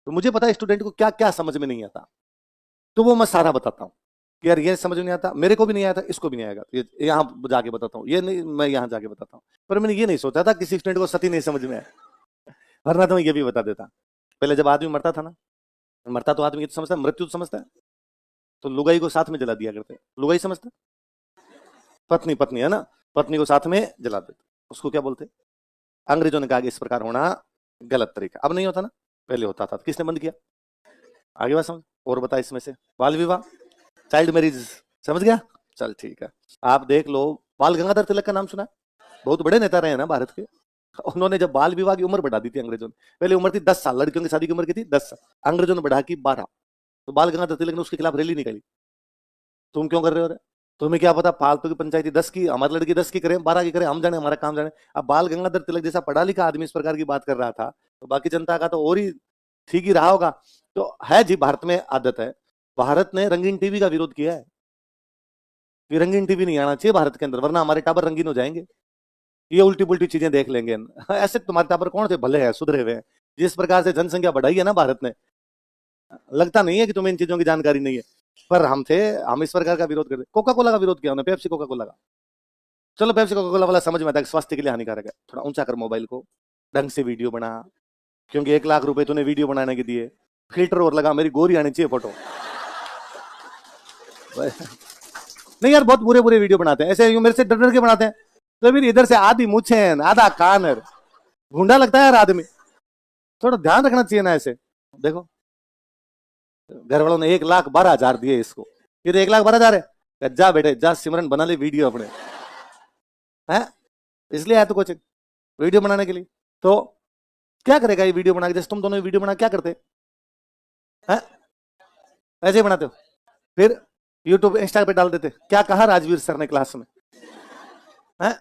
तो मुझे पता है स्टूडेंट को क्या क्या समझ में नहीं आता, तो वो मैं सारा बताता हूँ कि यार ये समझ में नहीं आता, मेरे को भी नहीं आया था, इसको भी नहीं आएगा, ये यहाँ जाके बताता हूँ, ये नहीं मैं यहाँ जाके बताता हूँ। पर मैंने ये नहीं सोचा था किसी स्टूडेंट को सती नहीं समझ में आए, वरना तो मैं ये भी बता देता। पहले जब आदमी मरता था ना, मरता तो आदमी ये तो समझता है, मृत्यु तो समझता है, तो लुगाई को साथ में जला दिया करते, लुगाई समझता, पत्नी पत्नी है ना, पत्नी को साथ में जला देते, उसको क्या बोलते? अंग्रेजों ने कहा कि इस प्रकार होना गलत तरीका, अब नहीं होता ना, पहले होता था, किसने बंद किया? आगे बात समझ। और बता इसमें से, बाल विवाह, चाइल्ड मैरिज, समझ गया? चल ठीक है। आप देख लो, बाल गंगाधर तिलक का नाम सुना है? बहुत बड़े नेता रहे हैं ना भारत के। उन्होंने जब बाल विवाह की उम्र बढ़ा दी थी अंग्रेजों ने, पहले उम्र थी 10 साल, लड़कियों की शादी की उम्र की थी 10 साल, अंग्रेजों ने बढ़ा की 12, तो बाल गंगाधर तिलक ने उसके खिलाफ रैली निकाली। तुम क्यों कर रहे हो रे? तुम्हें क्या पता, फालतू की पंचायती 10 की, हमारी लड़की 10 की करे, 12 की करे, हम जाने, हमारा काम जाने। अब बाल गंगाधर तिलक जैसा पढ़ा लिखा आदमी इस प्रकार की बात कर रहा था, तो बाकी जनता का तो और ही ठीक ही रहा होगा। तो है जी, भारत में आदत है, भारत ने रंगीन टीवी का विरोध किया है कि रंगीन टीवी नहीं आना चाहिए भारत के अंदर, वरना हमारे टाबर रंगीन हो जाएंगे, ये उल्टी पुल्टी चीजें देख लेंगे। ऐसे तुम्हारे टाबर कौन थे, भले हैं, सुधरे हुए हैं। जिस प्रकार से जनसंख्या बढ़ाई है ना भारत ने, लगता नहीं है कि तुम्हें इन चीजों की जानकारी नहीं है। पर हम इस प्रकार का विरोध करते। कोका कोला का विरोध किया उन्होंने, पेप्सी कोका कोला का। चलो पेप्सी कोका कोला वाला समझ में आता है, स्वास्थ्य के लिए हानिकारक है, थोड़ा ऊंचा कर मोबाइल को, ढंग से वीडियो बना, क्योंकि 1 लाख रुपए तूने वीडियो बनाने के दिए, फिल्टर और लगा, मेरी गोरी आनी चाहिए फोटो। नहीं यार, बहुत बुरे बुरे वीडियो बनाते हैं ऐसे, यूं मेरे से डर डर के बनाते हैं, तो फिर इधर से आधी मुछे आधा कान है, गुंडा लगता है यार आदमी। थोड़ा ध्यान रखना चाहिए ना ऐसे। देखो, घर वालों ने 1,12,000 दिए इसको, ये तो 1,12,000 है, जा बेटे जा, सिमरन बना ले वीडियो अपने, है इसलिए आया तो कोचिंग वीडियो बनाने के लिए। तो क्या करेगा ये वीडियो बना के? जैसे तुम दोनों वीडियो बना क्या करते हैं, ऐसे ही बनाते हो, फिर यूट्यूब इंस्टा पे डाल देते, क्या कहा राजवीर सर ने क्लास में, है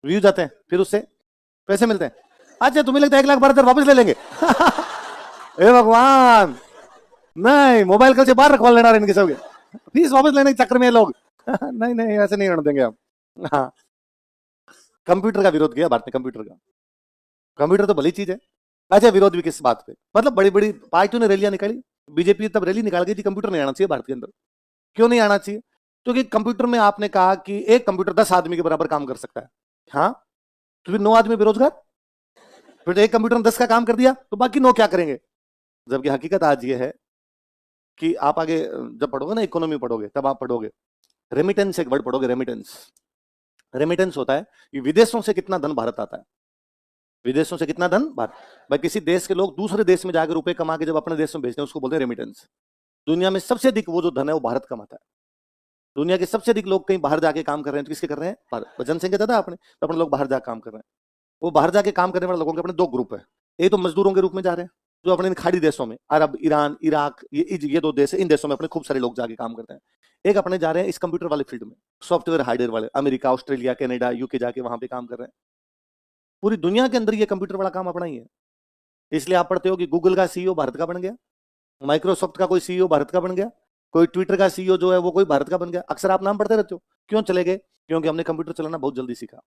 व्यूज आते हैं, फिर उससे पैसे मिलते हैं। अच्छा तुम्हें लगता है 1,12,000 वापस ले लेंगे? हे भगवान, नहीं, मोबाइल कल से बाहर रखवा लेना इनके सबके, फीस वापस लेने के चक्कर में लोग। नहीं नहीं, ऐसे नहीं होने देंगे हम। हाँ, कंप्यूटर का विरोध किया भारत ने, कंप्यूटर का, कंप्यूटर तो भली चीज है। अच्छा, विरोध भी किस बात पे? मतलब बड़ी बड़ी पार्टियों ने रैलियां निकाली, बीजेपी तब रैली निकाल गई थी, कंप्यूटर नहीं आना चाहिए भारत के अंदर। क्यों नहीं आना चाहिए? क्योंकि कंप्यूटर में आपने कहा कि एक कंप्यूटर 10 आदमी के बराबर काम कर सकता है, हाँ, तो फिर 9 आदमी बेरोजगार, फिर एक कंप्यूटर ने 10 का काम कर दिया, तो बाकी 9 क्या करेंगे? जबकि हकीकत आज ये है कि आप आगे जब पढ़ोगे ना, इकोनॉमी पढ़ोगे, तब आप पढ़ोगे रेमिटेंस, एक वर्ड पढ़ोगे रेमिटेंस। रेमिटेंस होता है कि विदेशों से कितना धन भारत आता है, विदेशों से कितना धन भारत, भाई किसी देश के लोग दूसरे देश में जाकर रुपए कमा के जब अपने देश में भेजते हैं, उसको बोलते हैं रेमिटेंस। दुनिया में सबसे अधिक वो जो धन है वो भारत कमाता है। दुनिया के सबसे अधिक लोग कहीं बाहर जाके काम कर रहे हैं, तो किसके कर रहे हैं? भारत। जनसंख्या ज्यादा अपने, तो अपने लोग बाहर जाकर काम कर रहे हैं। वो बाहर जाके काम करने वाले लोगों के अपने 2 ग्रुप है, एक तो मजदूरों के रूप में जा रहे हैं, जो अपने खाड़ी देशों में, अरब, ईरान, इराक, ये 2 देश है, इन देशों में अपने खूब सारे लोग जाके काम करते हैं। एक अपने जा रहे हैं इस कंप्यूटर वाले फील्ड में, सॉफ्टवेयर हार्डवेयर वाले, अमेरिका, ऑस्ट्रेलिया, कनाडा, यूके जाके वहां पे काम कर रहे हैं। पूरी दुनिया के अंदर ये कंप्यूटर वाला काम अपना ही है। इसलिए आप पढ़ते हो कि गूगल का सीईओ भारत का बन गया, माइक्रोसॉफ्ट का कोई सीईओ भारत का बन गया, कोई ट्विटर का सीईओ जो है वो कोई भारत का बन गया। अक्सर आप नाम पढ़ते रहते हो, क्यों चले गए? क्योंकि हमने कंप्यूटर चलाना बहुत जल्दी सीखा।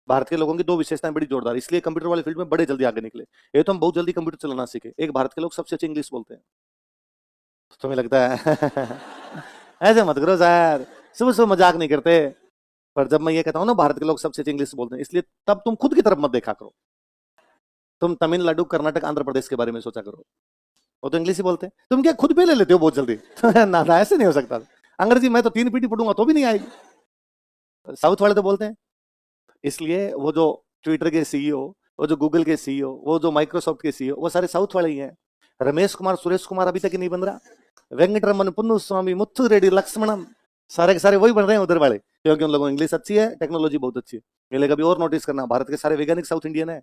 भारत के लोगों की 2 विशेषताएं बड़ी जोरदार, इसलिए कंप्यूटर वाले फील्ड में बड़े जल्दी आगे निकले। ये तो हम बहुत जल्दी कंप्यूटर चलाना सीखे। एक, भारत के लोग सबसे अच्छी इंग्लिश बोलते हैं। तुम्हें लगता है? ऐसे मत करो सर, सुबह सुबह मजाक नहीं करते। पर जब मैं ये कहता हूं ना भारत के लोग सबसे अच्छी इंग्लिश बोलते हैं, इसलिए तब तुम खुद की तरफ मत देखा करो, तुम तमिलनाडु, कर्नाटक, आंध्र प्रदेश के बारे में सोचा करो, वो तो इंग्लिश ही बोलते हैं। तुम क्या खुद पे ले लेते हो बहुत जल्दी? ना ना, ऐसे नहीं हो सकता। अंग्रेजी मैं तो 3 पीटी पढ़ूंगा तो भी नहीं आएगी, साउथ वाले तो बोलते हैं। इसलिए वो जो ट्विटर के सीईओ, वो जो गूगल के सीईओ, वो जो माइक्रोसॉफ्ट के सीईओ, वो सारे साउथ वाले ही हैं। रमेश कुमार, सुरेश कुमार अभी तक ही नहीं बन रहा, वेंकटरमन, पुन्नु स्वामी, मुत्थु रेड्डी, लक्ष्मणम, सारे के सारे वही बन रहे हैं उधर वाले, क्योंकि उन लोगों को इंग्लिश अच्छी है, टेक्नोलॉजी बहुत अच्छी है। ये लेकर कभी और नोटिस करना, भारत के सारे वैज्ञानिक साउथ इंडियन है,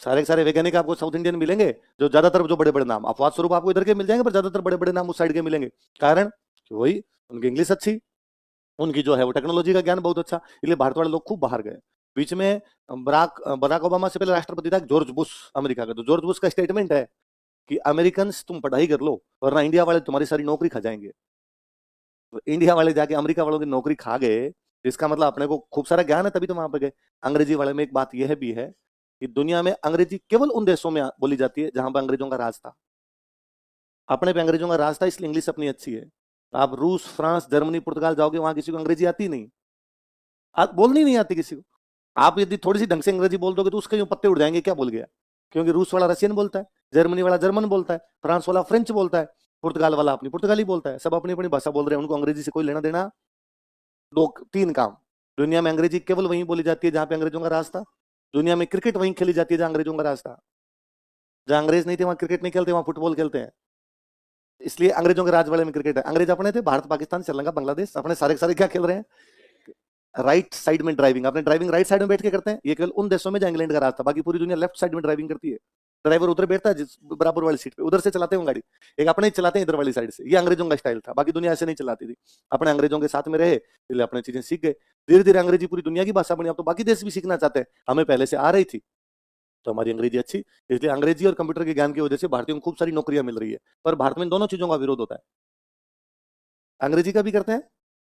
सारे के सारे वैज्ञानिक आपको साउथ इंडियन मिलेंगे। जो ज्यादातर जो बड़े बड़े नाम अपवाद स्वरूप आपको इधर के मिल जाएंगे, पर ज्यादातर बड़े बड़े नाम उस साइड के मिलेंगे। कारण वही, उनकी इंग्लिश अच्छी, उनकी जो है वो टेक्नोलॉजी का ज्ञान बहुत अच्छा, इसलिए भारत वाले लोग खूब बाहर गए। बीच में बराक ओबामा से पहले राष्ट्रपति था जॉर्ज बुश अमेरिका का, तो जॉर्ज बुश का स्टेटमेंट है कि अमेरिकन तुम पढ़ाई कर लो, वरना इंडिया वाले तुम्हारी सारी नौकरी खा जाएंगे। तो इंडिया वाले जाके अमेरिका वालों की नौकरी खा गए, इसका मतलब अपने को खूब सारा ज्ञान है, तभी तो वहां पे गए। अंग्रेजी वाले में एक बात यह भी है कि दुनिया में अंग्रेजी केवल उन देशों में बोली जाती है जहां पर अंग्रेजों का राज था। अपने पे अंग्रेजों का राज था, इसलिए इंग्लिश अपनी अच्छी है। आप रूस, फ्रांस, जर्मनी, पुर्तगाल जाओगे, वहां किसी को अंग्रेजी आती नहीं, आप बोलनी नहीं आती किसी को। आप यदि थोड़ी सी ढंग से अंग्रेजी बोल दोगे तो उसके यूं पत्ते उड़ जाएंगे, क्या बोल गया। क्योंकि रूस वाला रशियन बोलता है, जर्मनी वाला जर्मन बोलता है, फ्रांस वाला फ्रेंच बोलता है, पुर्तगाल वाला अपनी पुर्तगाली बोलता है, सब अपनी अपनी भाषा बोल रहे हैं, उनको अंग्रेजी से कोई लेना देना। दो तीन काम, दुनिया में अंग्रेजी केवल वहीं बोली जाती है जहां पे अंग्रेजों का राज था। दुनिया में क्रिकेट वहीं खेली जाती है जहां अंग्रेजों का राज था। जहां अंग्रेज नहीं थे वहां क्रिकेट नहीं खेलते, वहां फुटबॉल खेलते हैं। इसलिए अंग्रेजों के राज वाले में क्रिकेट है। अंग्रेज अपने थे, भारत, पाकिस्तान, श्रीलंका, बांग्लादेश, अपने सारे सारे क्या खेल रहे हैं, राइट साइड में ड्राइविंग। अपने ड्राइविंग राइट साइड में बैठ के करते हैं, ये केवल उन देशों में जहां इंग्लैंड का राज था, बाकी पूरी दुनिया लेफ्ट साइड में ड्राइविंग करती है। ड्राइवर उधर बैठता है जिस बराबर वाली सीट पे, उधर से चलाते हैं गाड़ी, एक अपने ही चलाते हैं इधर वाली साइड से। ये अंग्रेजों का स्टाइल था, बाकी दुनिया ऐसे नहीं चलाती थी। अपने अंग्रेजों के साथ में रहे, इसलिए अपने चीजें सीख गए। धीरे धीरे अंग्रेजी पूरी दुनिया की भाषा बनी। अब तो बाकी देश भी सीखना चाहते हैं, हमें पहले से आ रही थी तो हमारी अंग्रेजी अच्छी, इसलिए अंग्रेजी और कंप्यूटर के ज्ञान की वजह से भारतीयों को खूब सारी नौकरियां मिल रही है। पर भारत में इन दोनों चीजों का विरोध होता है, अंग्रेजी का भी करते हैं,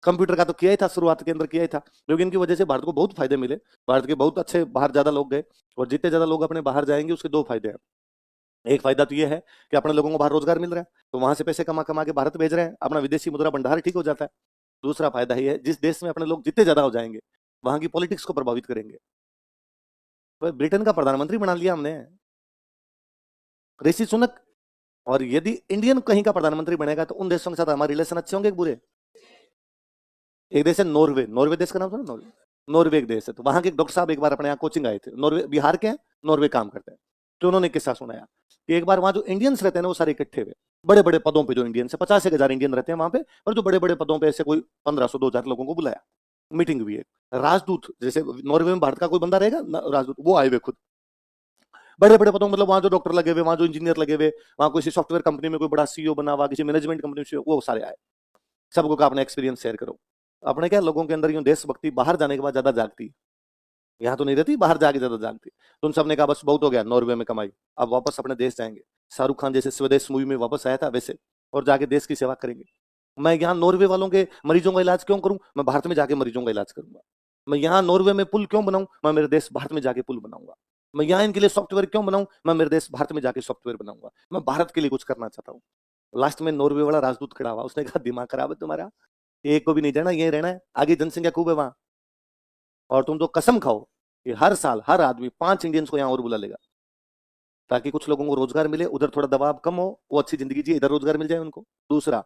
कंप्यूटर का तो किया ही था, शुरुआत के अंदर किया ही था, लेकिन इनकी वजह से भारत को बहुत फायदे मिले। भारत के बहुत अच्छे बाहर ज्यादा लोग गए, और जितने ज्यादा लोग अपने बाहर जाएंगे उसके दो फायदे हैं। एक फायदा तो ये है कि अपने लोगों को बाहर रोजगार मिल रहा है, तो वहां से पैसे कमा कमा के भारत भेज रहे हैं, अपना विदेशी मुद्रा भंडार ठीक हो जाता है। दूसरा फायदा ये है, जिस देश में अपने लोग जितने ज्यादा हो जाएंगे वहां की पॉलिटिक्स को प्रभावित करेंगे। तो ब्रिटेन का प्रधानमंत्री बना लिया हमने, ऋषि सुनक। और यदि इंडियन कहीं का प्रधानमंत्री बनेगा तो उन देशों के साथ हमारे रिलेशन अच्छे होंगे बुरे। एक देश है नॉर्वे, नॉर्वे देश का नाम सुना, नॉर्वे। नॉर्वे एक देश है, तो वहां के एक डॉक्टर साहब एक बार अपने यहाँ कोचिंग आए थे, नॉर्वे बिहार के हैं, नॉर्वे काम करते हैं। तो उन्होंने किस्सा सुनाया कि एक बार वहां जो इंडियंस रहते हैं ना वो सारे इकट्ठे हुए, बड़े बड़े पदों पे जो इंडियंस है, 50,000 इंडियन रहते हैं वहां पे, और जो बड़े बड़े पदों पे ऐसे कोई 1500 2000 लोगों को बुलाया, मीटिंग हुई है। राजदूत, जैसे नॉर्वे में भारत का कोई बंदा रहेगा राजदूत, वो आए हुए खुद, बड़े बड़े पदों, मतलब वहां जो डॉक्टर लगे हुए, वहां जो इंजीनियर लगे हुए, वहां किसी सॉफ्टवेयर कंपनी में कोई बड़ा सीईओ बना हुआ, किसी मैनेजमेंट कंपनी में, वो सारे आए। सबको कहा अपना एक्सपीरियंस शेयर करो। अपने क्या लोगों के अंदर यूं देशभक्ति बाहर जाने के बाद ज्यादा जागती, यहाँ तो नहीं रहती, बाहर जाके ज्यादा जागती। तो उन सबने कहा बस बहुत हो गया, नॉर्वे में कमाई, अब वापस अपने देश जाएंगे। शाहरुख खान जैसे स्वदेश मूवी में वापस आया था वैसे, और जाके देश की सेवा करेंगे। मैं यहाँ नॉर्वे वालों के मरीजों का इलाज क्यों करूं, मैं भारत में जाके मरीजों का इलाज करूंगा। मैं यहाँ नॉर्वे में पुल क्यों बनाऊं, मैं मेरे देश भारत में जाके पुल बनाऊंगा। मैं यहाँ इनके लिए सॉफ्टवेयर क्यों बनाऊं, मैं मेरे देश भारत में जाके सॉफ्टवेयर बनाऊंगा। मैं भारत के लिए कुछ करना चाहता हूँ। लास्ट में नॉर्वे वाला राजदूत खड़ा हुआ, उसने कहा दिमाग खराब है तुम्हारा, एक को भी नहीं जाना, ये रहना है, आगे जनसंख्या खूब है वहां, और तुम तो कसम खाओ कि हर साल हर आदमी 5 इंडियंस को यहाँ और बुला लेगा, ताकि कुछ लोगों को रोजगार मिले, उधर थोड़ा दबाव कम हो, वो अच्छी जिंदगी जिए, इधर रोजगार मिल जाए उनको। दूसरा,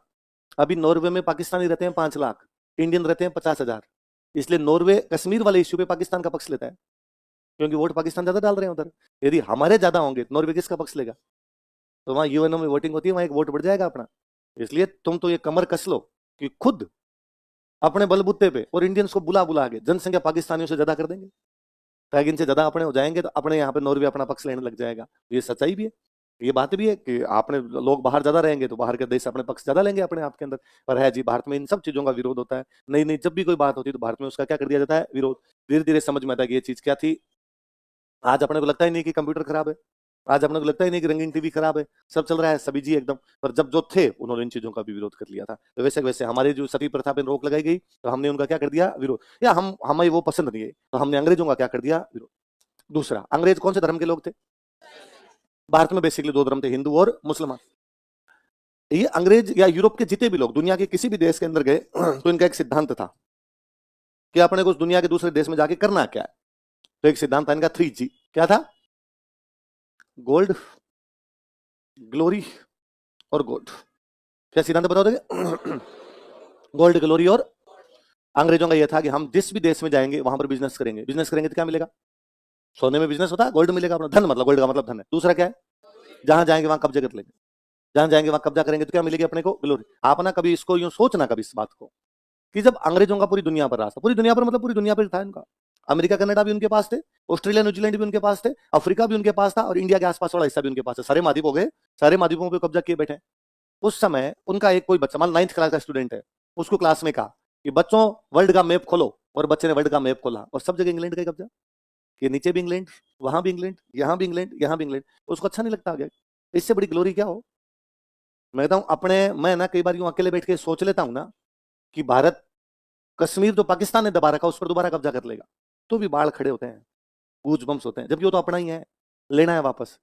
अभी नॉर्वे में पाकिस्तानी रहते हैं 5 लाख, इंडियन रहते हैं 50,000, इसलिए नॉर्वे कश्मीर वाले इश्यू पे पाकिस्तान का पक्ष लेता है, क्योंकि वोट पाकिस्तान ज्यादा डाल रहे हैं उधर। यदि हमारे ज्यादा होंगे तो नॉर्वे किसका पक्ष लेगा, तो वहां यूएनओ में वोटिंग होती है, वहां एक वोट बढ़ जाएगा अपना। इसलिए तुम तो ये कमर कस लो कि खुद अपने बलबूते पे और इंडियंस को बुला बुला के जनसंख्या पाकिस्तानियों से ज्यादा कर देंगे, ताकि इनसे ज्यादा अपने हो जाएंगे तो अपने यहाँ पे नॉर्वे अपना पक्ष लेने लग जाएगा। ये सच्चाई भी है, ये बात भी है कि आपने लोग बाहर ज्यादा रहेंगे तो बाहर के देश अपने पक्ष ज्यादा लेंगे अपने आप के अंदर। पर है जी, भारत में इन सब चीजों का विरोध होता है। नहीं नहीं, जब भी कोई बात होती है तो भारत में उसका क्या कर दिया जाता है, विरोध। धीरे धीरे समझ में आता है कि ये चीज क्या थी। आज अपने को लगता ही नहीं कि कंप्यूटर खराब है, आज अपने को लगता ही नहीं कि रंगीन टीवी खराब है, सब चल रहा है सभी जी एकदम। पर जब जो थे उन्होंने इन चीजों का भी विरोध कर लिया था। तो वैसे वैसे हमारी जो सती प्रथा पर रोक लगाई गई तो हमने उनका क्या कर दिया, विरोध। या हमें वो पसंद नहीं है तो हमने अंग्रेजों का क्या कर दिया, विरोध। दूसरा, अंग्रेज कौन से धर्म के लोग थे, भारत में बेसिकली 2 धर्म थे, हिंदू और मुसलमान। ये अंग्रेज या यूरोप के जितने भी लोग दुनिया के किसी भी देश के अंदर गए तो इनका एक सिद्धांत था कि अपने को उस दुनिया के दूसरे देश में जाके करना क्या है। तो एक सिद्धांत था इनका 3G, क्या था, गोल्ड, ग्लोरी और गोल्ड। क्या सिद्धांत बता दोगे? गोल्ड, ग्लोरी और अंग्रेजों का यह था कि हम जिस भी देश में जाएंगे वहां पर बिजनेस करेंगे। बिजनेस करेंगे तो क्या मिलेगा, सोने में बिजनेस होता है, गोल्ड मिलेगा अपना, धन मतलब गोल्ड का मतलब धन है। दूसरा क्या है, जहां जाएंगे वहां कब्जे कर लेंगे, जहां जाएंगे वहां कब्जा करेंगे तो क्या मिलेगी अपने को, ग्लोरी। आप ना कभी इसको यूं सोचना कभी इस बात को कि जब अंग्रेजों का पूरी दुनिया पर राज था, पूरी दुनिया पर मतलब पूरी दुनिया पर था इनका, अमेरिका कनाडा भी उनके पास थे, ऑस्ट्रेलिया न्यूजीलैंड भी उनके पास थे, अफ्रीका भी उनके पास था, और इंडिया के आसपास वाला हिस्सा भी उनके पास है। सारे महाद्वीप हो गए, सारे महाद्वीपों पे कब्जा किए बैठे। उस समय उनका एक कोई बच्चा, मान 9th क्लास का स्टूडेंट है, उसको क्लास में कहा कि बच्चों वर्ल्ड का मैप खोलो, और बच्चे ने वर्ल्ड का मैप खोला और सब जगह इंग्लैंड का कब्जा, कि नीचे भी इंग्लैंड, वहां भी इंग्लैंड, यहां भी इंग्लैंड, यहां भी इंग्लैंड। उसको अच्छा नहीं लगता, आ गया इससे बड़ी ग्लोरी क्या हो। मैं कहता हूं अपने, मैं ना कई बार यूं अकेले बैठ के सोच लेता हूं ना कि भारत, कश्मीर तो पाकिस्तान ने दबा रखा, उस पर दोबारा कब्जा कर लेगा तो भी बाढ़ खड़े होते हैं। गूज बम्स होते हैं, जबकि वो तो अपना ही है, लेना है वापस।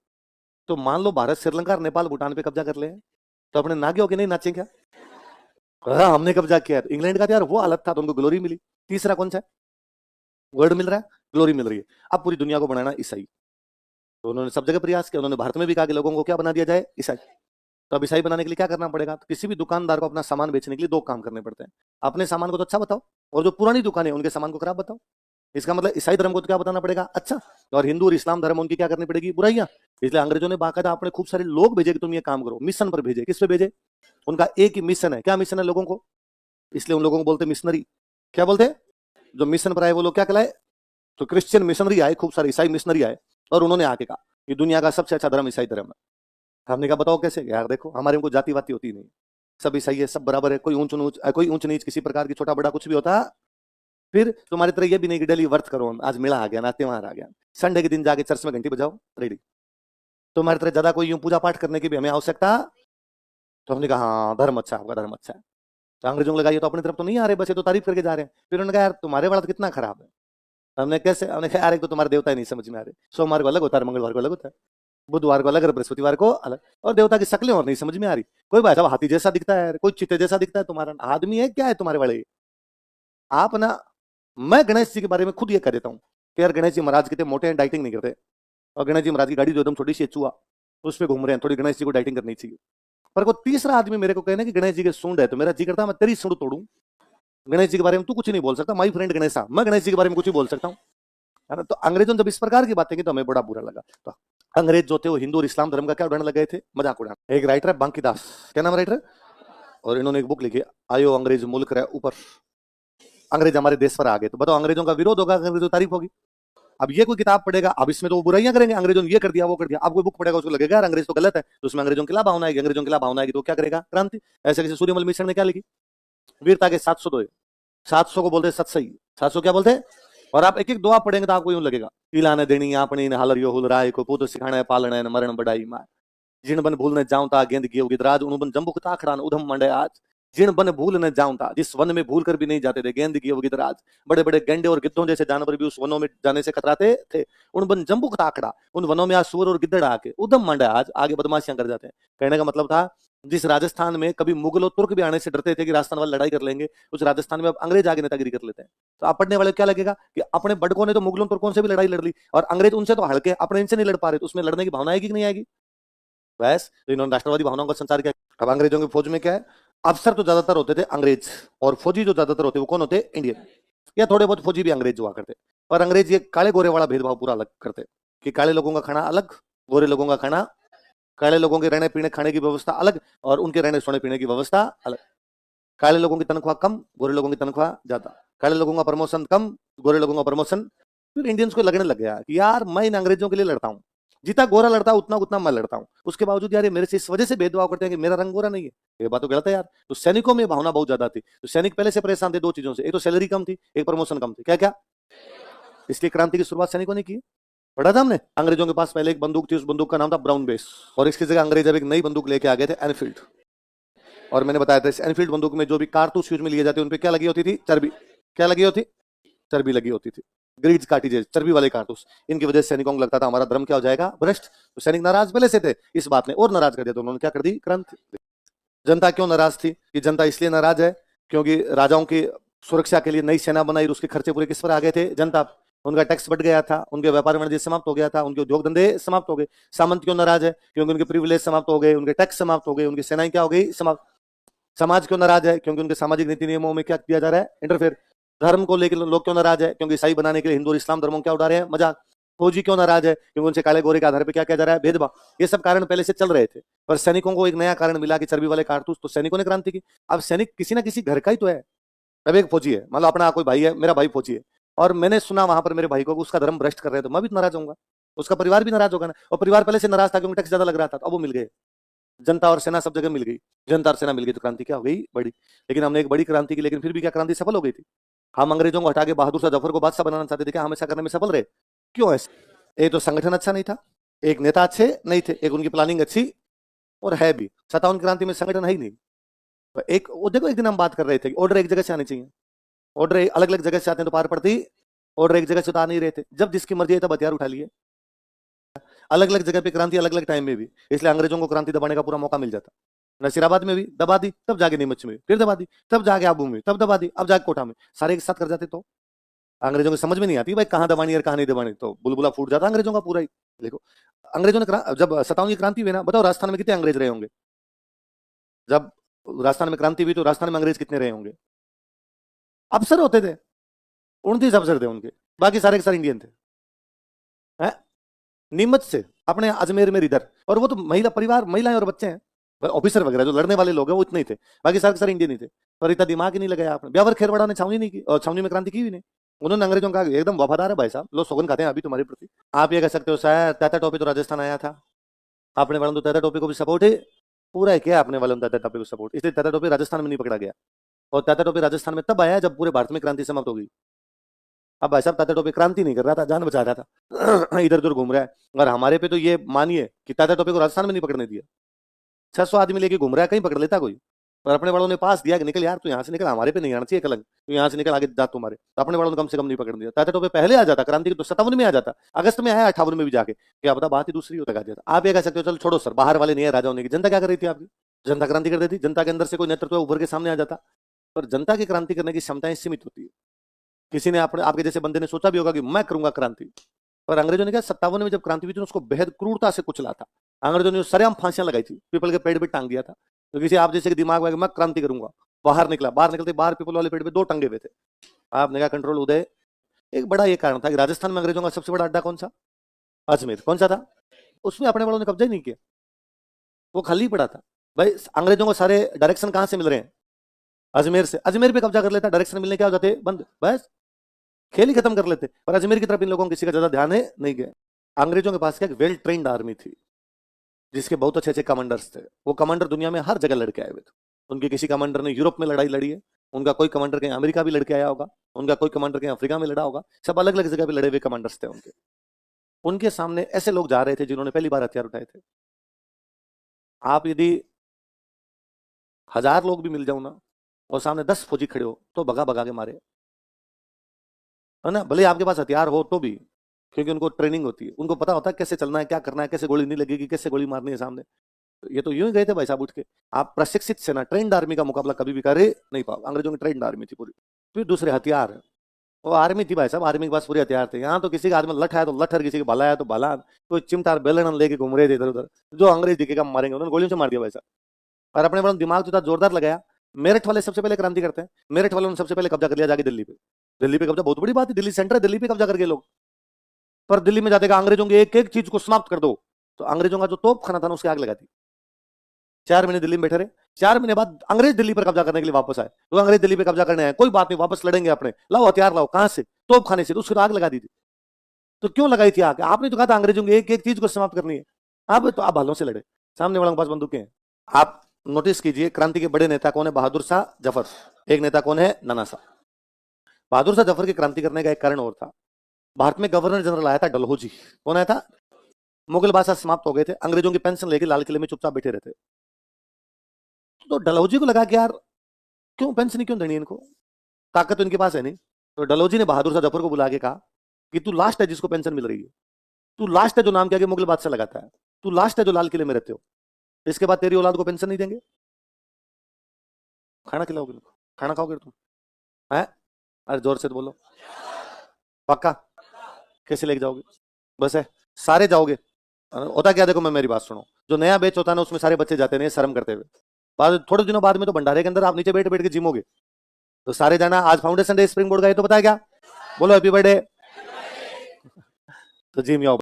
तो मान लो भारत श्रीलंका और नेपाल भूटान पे कब्जा कर ले, तो अपने नागे होके नहीं नाचे क्या? हाँ, हमने कब्जा किया है। इंग्लैंड का तो यार वो हालत था, तो उनको ग्लोरी मिली। तीसरा कौन सा है? वर्ड मिल रहा है, ग्लोरी मिल रही है। अब पूरी दुनिया को बनाना ईसाई, तो उन्होंने सब जगह प्रयास किया। उन्होंने भारत में भी कहा कि लोगों को क्या बना दिया जाए? ईसाई। तो अब ईसाई बनाने के लिए क्या करना पड़ेगा? तो किसी भी दुकानदार को अपना सामान बेचने के लिए दो काम करने पड़ते हैं। अपने सामान को तो अच्छा बताओ, और जो पुरानी दुकान है उनके सामान को खराब बताओ। इसका मतलब ईसाई धर्म को तो क्या बताना पड़ेगा? अच्छा। और हिंदू और इस्लाम धर्म उनकी क्या करनी पड़ेगी? बुराइयां। इसलिए अंग्रेजों ने बाकायदा अपने खूब सारे लोग भेजे कि तुम ये काम करो, मिशन पर भेजे। किस पे भेजे? उनका एक ही मिशन है। क्या मिशन है लोगों को? इसलिए उन लोगों को बोलते मिशनरी। क्या बोलते हैं? जो मिशन पर आए वो लोग क्या कहलाए? तो क्रिश्चियन मिशनरी आए, खूब सारे ईसाई मिशनरी आए, और उन्होंने आके कहा कि दुनिया का सबसे अच्छा धर्म ईसाई धर्म है। हमने कहा बताओ कैसे? यार देखो, हमारे को जाति वाती होती नहीं, सब ईसाई है, सब बराबर है, कोई ऊंच नीच किसी प्रकार की, छोटा बड़ा कुछ भी होता। फिर तुम्हारी तरह ये भी नहीं कि डेली वर्थ करो, आज मेला आ गया ना, त्योहार आ गया, संडे के दिन जाके चर्च में घंटी बजाओ, रेडी। तुम्हारी तरह ज्यादा कोई यूं पूजा पाठ करने की भी हमें आवश्यकता। तो हमने कहा हाँ, धर्म अच्छा है, आपका धर्म अच्छा है। तो अंग्रेजों को लगा ये तो अपनी तरफ तो नहीं आ रहे, बस ये तो तारीफ करके जा रहे हैं। फिर उन्होंने कहा यार तुम्हारे वाला तो कितना खराब है। हमने कैसे? हमने कहा यार एक तो तुम्हारे देवता ही नहीं समझ में आ रहे, सोमवार को अलग होता है, मंगलवार को अलग होता है, बुधवार को अलग है, बृहस्पतिवार को अलग, और देवता की शक्लें और नहीं समझ में आ रही। कोई भाई साहब हाथी जैसा दिखता है, कोई चीते जैसा दिखता है, तुम्हारा आदमी है क्या है तुम्हारे वाले? आप ना, मैं गणेश जी के बारे में खुद ये कह देता हूँ कि यार गणेश जी महाराज कितने मोटे हैं, डाइटिंग नहीं करते। और गणेश जी महाराज की गाड़ी जो एकदम छोटी सी चूहा, उस पर घूम रहे हैं, थोड़ी गणेश जी को डाइटिंग करनी चाहिए। पर कोई तीसरा आदमी मेरे को कहना कि गणेश जी के सूंड है, तो मेरा जी करता है मैं तेरी सूंड तोड़ूं। गणेश जी के बारे में तू कुछ नहीं बोल सकता, माई फ्रेंड गणेशा, मैं गणेश जी के बारे में कुछ ही बोल सकता हूँ, है ना। तो अंग्रेजों ने जब इस प्रकार की बातें की तो हमें बड़ा बुरा लगा। तो अंग्रेज जो थे वो हिंदू और इस्लाम धर्म का क्या उड़ाने लग गए थे? मजाक उड़ाना। एक राइटर है बांकी दास, क्या नाम राइटर, और इन्होंने एक बुक लिखी, आयो अंग्रेज मुल्क रहे ऊपर, अंग्रेज हमारे देश पर आ गए। तो बताओ, अंग्रेजों का विरोध होगा, अंग्रेजों की तारीफ होगी? अब ये कोई किताब पढ़ेगा, अब इसमें तो वो बुराइयां करेंगे, अंग्रेजों ने ये कर दिया वो कर दिया। अब कोई बुक पढ़ेगा, उसको लगेगा यार अंग्रेज तो गलत है, तो उसमें अंग्रेजों के खिलाफ भावना आएगी, अंग्रेजों के खिलाफ भावना आएगी तो क्या करेगा? क्रांति। ऐसे कैसे सूर्यमल मिश्र ने क्या लिखी? वीरता के 700 दो, 700 को बोलते सत सही, 700 क्या बोलते हैं? और आप एक एक दुआ पढ़ेंगे तो आपको यूं लगेगा, इला ने देनी अपनी ने हालर यो हुल राय को पुत्र सिखाना है पालना है मरण बढ़ाई मार, जिन बन भूल ने जाऊं ता गेंद गियो गिदराज उन बन जंबुक ताखड़ान उधम मंडे आज, जिन बन भूल ने जाऊं था, जिस वन में भूल कर भी नहीं जाते थे, गेंद गियो गिदराज, बड़े बड़े गेंडे और गिद्धों जैसे जानवर भी उस वनों में जाने से कतराते थे, उन बन जंबुक ताखड़ा, उन वनों में आज सुअर और गिद्दड़ आके उधम मंडे आज आगे बदमाशियां कर जाते हैं। कहने का मतलब था, जिस राजस्थान में कभी मुगल और तुर्क भी आने से डरते थे कि राजस्थान वाले लड़ाई कर लेंगे, उस राजस्थान में अब अंग्रेज आगे नेतागिरी कर लेते हैं। तो आप पढ़ने वाले क्या लगेगा कि अपने बड़कों ने तो मुगलों तुर्कों से भी लड़ाई लड़ ली, और अंग्रेज उनसे तो हड़के, अपने इनसे नहीं लड़ पा रहे, तो उसमें लड़ने की भावना आएगी कि नहीं आएगी? बस तो इन्होंने राष्ट्रवादी भावनाओं का संचार किया। अब अंग्रेजों की फौज में क्या है? अफसर तो ज्यादातर होते थे अंग्रेज, और फौजी जो ज्यादातर होते वो कौन होते? इंडियन, या थोड़े बहुत फौजी भी अंग्रेज हुआ करते। पर अंग्रेज ये काले गोरे वाला भेदभाव पूरा अलग करते कि काले लोगों का खाना अलग, गोरे लोगों का खाना, काले लोगों के रहने पीने खाने की व्यवस्था अलग, और उनके रहने सोने पीने की व्यवस्था अलग। काले लोगों की तनख्वाह कम, गोरे लोगों की तनख्वाह ज्यादा, काले लोगों का प्रमोशन कम, गोरे लोगों का प्रमोशन। फिर इंडियंस को लगने लग गया कि यार मैं इन अंग्रेजों के लिए लड़ता हूँ, जितना गोरा लड़ता है उतना उतना मैं लड़ता हूँ, उसके बावजूद यार ये मेरे से इस वजह से भेदभाव करते हैं कि मेरा रंग गोरा नहीं है। ये बात तो गलत है यार। तो सैनिकों में भावना बहुत ज्यादा थी, तो सैनिक पहले से परेशान थे दो चीजों से, एक तो सैलरी कम थी, एक प्रमोशन कम थी। क्या क्या? इसलिए क्रांति की शुरुआत सैनिकों ने की। पढ़ा था हमने, अंग्रेजों के पास पहले एक बंदूक थी, उस बंदूक का नाम था ब्राउन बेस, और इसकी जगह अंग्रेज अब एक नई बंदूक लेके आ गए थे, एनफील्ड। और मैंने बताया था इस एनफील्ड बंदूक में जो भी कारतूस यूज में लिए जाते उन पे क्या लगी होती थी? चर्बी। क्या लगी होती? चर्बी लगी होती थी। ग्रीड्स कार्टिजेज, चर्बी वाले कारतूस। इनकी वजह से सैनिकों को लगता था हमारा धर्म क्या हो जाएगा? भ्रष्ट। तो सैनिक नाराज पहले से थे, इस बात ने और नाराज कर दिया, तो उन्होंने क्या कर दी? क्रांति। जनता क्यों नाराज थी? कि जनता इसलिए नाराज है क्योंकि राजाओं की सुरक्षा के लिए नई सेना बनाई, उसके खर्चे पूरे किस पर आ गए थे? जनता। उनका टैक्स बढ़ गया था, उनके व्यापार वाणिज्य समाप्त हो गया था, उनके उद्योग धंधे समाप्त हो गए। सामंत क्यों नाराज है? क्योंकि उनके प्रिविलेज समाप्त हो गए, उनके टैक्स समाप्त हो गए, उनकी सेनाएं क्या हो गई? समाप्त। समाज क्यों नाराज है? क्योंकि उनके सामाजिक नीति नियमों में क्या किया जा रहा है? इंटरफेयर। धर्म को लेकर लोग क्यों नाराज है? क्योंकि ईसाई बनाने के लिए हिंदू और इस्लाम धर्मों क्या उड़ा रहे हैं? मजाक। फौजी क्यों नाराज है? क्योंकि उनसे काले गोरे के आधार पर क्या किया जा रहा है? भेदभाव। ये सब कारण पहले से चल रहे थे, पर सैनिकों को एक नया कारण मिला कि चर्बी वाले कारतूस, तो सैनिकों ने क्रांति की। अब सैनिक किसी ना किसी घर का ही तो है। अब एक फौजी है, मान लो अपना कोई भाई है, मेरा भाई फौजी है, और मैंने सुना वहां पर मेरे भाई को उसका धर्म भ्रष्ट कर रहे हैं, तो मैं भी नाराज होऊंगा, उसका परिवार भी नाराज होगा ना। और परिवार पहले से नाराज था क्योंकि टैक्स ज्यादा लग रहा था, तो अब वो मिल गए। जनता और सेना सब जगह मिल गई, जनता और सेना मिल गई, तो क्रांति क्या हो गई? बड़ी। लेकिन हमने एक बड़ी क्रांति की, लेकिन फिर भी क्या क्रांति सफल हो गई थी? हम अंग्रेजों को हटा के बहादुर शाह जफर को बादशाह बनाना चाहते थे, क्या हम ऐसा करने में सफल रहे? क्यों ऐसे? एक तो संगठन अच्छा नहीं था, एक नेता अच्छे नहीं थे, एक उनकी प्लानिंग अच्छी और है भी। 57 क्रांति में संगठन है ही नहीं। तो एक वो देखो, एक दिन हम बात कर रहे थे कि ऑर्डर एक जगह से आने चाहिए, ऑर्डर अलग अलग जगह से आते हैं तो पार पड़ती ऑर्डर एक जगह से तो आ नहीं रहे थे, जब जिसकी मर्जी है तब हथियार उठा लिए। अलग अलग जगह पे क्रांति, अलग अलग टाइम में भी, इसलिए अंग्रेजों को क्रांति दबाने का पूरा मौका मिल जाता। नसीराबाद में भी दबा दी, तब जाके नीमच में फिर दबा दी, तब जाके आबू में, तब दबा दी, अब जाके कोटा में, सारे एक साथ कर जाते तो अंग्रेजों को समझ में नहीं आती भाई कहाँ दबानी और कहाँ नहीं दबानी, तो बुलबुला फूट जाता अंग्रेजों का पूरा ही। देखो अंग्रेजों ने जब 57 की क्रांति हुई ना, बताओ राजस्थान में कितने अंग्रेज रहे होंगे? जब राजस्थान में क्रांति हुई तो राजस्थान में अंग्रेज कितने रहे होंगे? अफसर होते थे, 29 अफसर थे उनके, बाकी सारे के सारे इंडियन थे। हैं? नीमच से अपने अजमेर में इधर, और वो तो महिला परिवार, महिलाएं और बच्चे हैं, ऑफिसर वगैरह जो लड़ने वाले लोग हैं वो इतने ही थे, बाकी सारे के सारे इंडियन ही थे। पर इतना दिमाग ही नहीं लगाया आपने। ब्यावर खेरवाड़ा ने छावनी नहीं की, और छावनी में क्रांति की भी नहीं। उन्होंने अंग्रेजों का एकदम वफादार है भाई साहब, लोग सौगन खाते हैं अभी तुम्हारे प्रति। आप ये कह सकते हो शायद तात्या टोपे तो राजस्थान आया था, आपने वालों तो तात्या टोपे को भी सपोर्ट है पूरा है क्या? आपने वालों तात्या टोपे को सपोर्ट, इसलिए तात्या टोपे राजस्थान में नहीं पकड़ा गया। और तात्या टोपे राजस्थान में तब आया जब पूरे भारत में क्रांति समाप्त हो गई। अब भाई साहब तात्या टोपे क्रांति नहीं कर रहा था, जान बचा रहा था, इधर उधर घूम रहा है। और हमारे पे तो ये मानिए कि तात्या टोपे को राजस्थान में नहीं पकड़ने दिया, 600 आदमी लेके घूम रहा है, कहीं पकड़ लेता कोई। और अपने वालों ने पास दिया कि निकल यार, तू यहाँ से निकल, हमारे पे नहीं आना चाहिए कलंक, तू यहाँ से निकल, आगे जा तुम्हारे। तो अपने वालों ने कम से कम नहीं पकड़ दिया। तात्या टोपे पहले आ जाता, क्रांति की तो 57 में आ जाता, अगस्त में आया 58 में भी जाके, क्या पता बात ही दूसरी होता जाता। आप ये कह सकते हो चलो छोड़ो सर, बाहर वाले नहीं है, राजा होने की। जनता क्या कर रही थी आपकी? जनता क्रांति कर देती, जनता के अंदर से कोई नेतृत्व उभर के सामने आ जाता। पर जनता की क्रांति करने की क्षमताएं सीमित होती है। किसी ने आपके जैसे बंदे ने सोचा भी होगा कि मैं करूंगा क्रांति, पर अंग्रेजों ने क्या 57 में जब क्रांति हुई थी उसको बेहद क्रूरता से कुचला था। अंग्रेजों ने सरेआम फांसियां लगाई थी, पीपल के पेड़ पे टांग दिया था। तो किसी आप जैसे के दिमाग में मैं क्रांति करूंगा, बाहर निकला, बाहर निकलते बाहर पीपल वाले पेड़ पे 2 टंगे हुए थे। आपने कहा कंट्रोल उदय। एक बड़ा ये कारण था कि राजस्थान में अंग्रेजों का सबसे बड़ा अड्डा कौन सा? अजमेर। कौन सा था? उसमें अपने वालों ने कब्जा ही नहीं किया, वो खाली पड़ा था। भाई अंग्रेजों को सारे डायरेक्शन कहां से मिल रहे हैं? अजमेर से। अजमेर पे कब्जा कर लेता, डायरेक्शन मिलने क्या हो जाते? बंद, बस खेल ही खत्म कर लेते। पर अजमेर की तरफ इन लोगों को किसी का ज्यादा ध्यान है नहीं गया। अंग्रेजों के पास क्या वेल ट्रेन्ड आर्मी थी, जिसके बहुत अच्छे अच्छे कमांडर्स थे। वो कमांडर दुनिया में हर जगह लड़के आए हुए थे। उनके किसी कमांडर ने यूरोप में लड़ाई लड़ी है, उनका कोई कमांडर कहीं अमेरिका भी लड़के आया होगा, उनका कोई कमांडर कहीं अफ्रीका में लड़ा होगा, सब अलग अलग जगह पे लड़े हुए कमांडर्स थे उनके। उनके सामने ऐसे लोग जा रहे थे जिन्होंने पहली बार हथियार उठाए थे। आप यदि 1000 लोग भी मिल जाओ ना, और सामने 10 फौजी खड़े हो, तो भगा भगा के मारे, है ना? भले आपके पास हथियार हो तो भी, क्योंकि उनको ट्रेनिंग होती है, उनको पता होता है कैसे चलना है, क्या करना है, कैसे गोली नहीं लगेगी, कैसे गोली मारनी है सामने। तो ये तो यूं ही गए थे भाई साहब उठ के। आप प्रशिक्षित सेना, ट्रेंड आर्मी का मुकाबला कभी भी करे नहीं पाओ। अंग्रेजों की ट्रेंड आर्मी थी पूरी। फिर दूसरे हथियार, वो आर्मी थी भाई साहब, आर्मी के पास पूरे हथियार थे। यहाँ तो किसी का हाथ में लठ है तो लठ, किसी के भला है तो भला, कोई चिमटार बेलन लेके घूम रहे थे इधर उधर, जो अंग्रेज दिखेगा मारेंगे, उन्होंने गोलियों से मार दिया भाई साहब। और अपने बड़ा दिमाग तो जोरदार लगाया। मेरठ वाले सबसे पहले क्रांति करते हैं, मेरठ वालों ने सबसे पहले कब्जा कर लिया जाके दिल्ली पे। दिल्ली पे कब्जा बहुत बड़ी बात है, दिल्ली सेंटर है, दिल्ली पे कब्जा करके लोग। पर दिल्ली में जाते अंग्रेजों की एक एक चीज को समाप्त कर दो, तो अंग्रेजों का जो तोप खाना था ना उसकी आग लगा दी। 4 महीने दिल्ली में बैठे रहे। 4 महीने बाद अंग्रेज दिल्ली पर कब्जा करने के लिए वापस आए। तो अंग्रेज दिल्ली पे कब्जा करने आए, कोई बात नहीं, वापस लड़ेंगे अपने, लाओ हथियार लाओ, कहां से? तोप खाने से। तो उसको आग लगा दी थी। तो क्यों लगाई थी आग? आपने तो कहा था अंग्रेजों की एक एक चीज को समाप्त करनी है। आप तो आप भालों से लड़े, सामने वालों के पास बंदूकें हैं। आप नोटिस कीजिए क्रांति के बड़े नेता कौन है? बहादुर शाह जफर। एक नेता कौन है? नाना साहब। बहादुर शाह जफर की क्रांति करने का एक कारण और था। भारत में गवर्नर जनरल आया था डलहौजी। कौन आया था? मुगल बादशाह समाप्त हो गए थे, अंग्रेजों की पेंशन लेके लाल किले में चुपचाप बैठे रहते। तो डलहौजी को लगा कि यार क्यों पेंशन क्यों देनी इनको, ताकत तो इनके पास है नहीं। तो डलहौजी ने बहादुर शाह जफर को बुला के कहा कि तू लास्ट है जिसको पेंशन मिल रही है, तू लास्ट है जो नाम के आगे मुगल बादशाह लगाता है, तू लास्ट है जो लाल किले में रहते हो, इसके बाद तेरी औलाद को पेंशन नहीं देंगे। खाना खिलाओगे उनको? खाना खाओगे तुम? है? अरे जोर से तो बोलो। पक्का? कैसे लेके जाओगे? बस है सारे जाओगे? होता क्या देखो, मैं मेरी बात सुनो, जो नया बैच होता है ना उसमें सारे बच्चे जाते हैं शर्म करते हुए। बाद थोड़े दिनों बाद में तो भंडारे के अंदर आप नीचे बैठ बैठ के जिमोगे। तो सारे जाना, आज फाउंडेशन डे स्प्रिंग बोर्ड का है तो बताया क्या? बोलो हैप्पी बर्थडे। तो जिम आओ।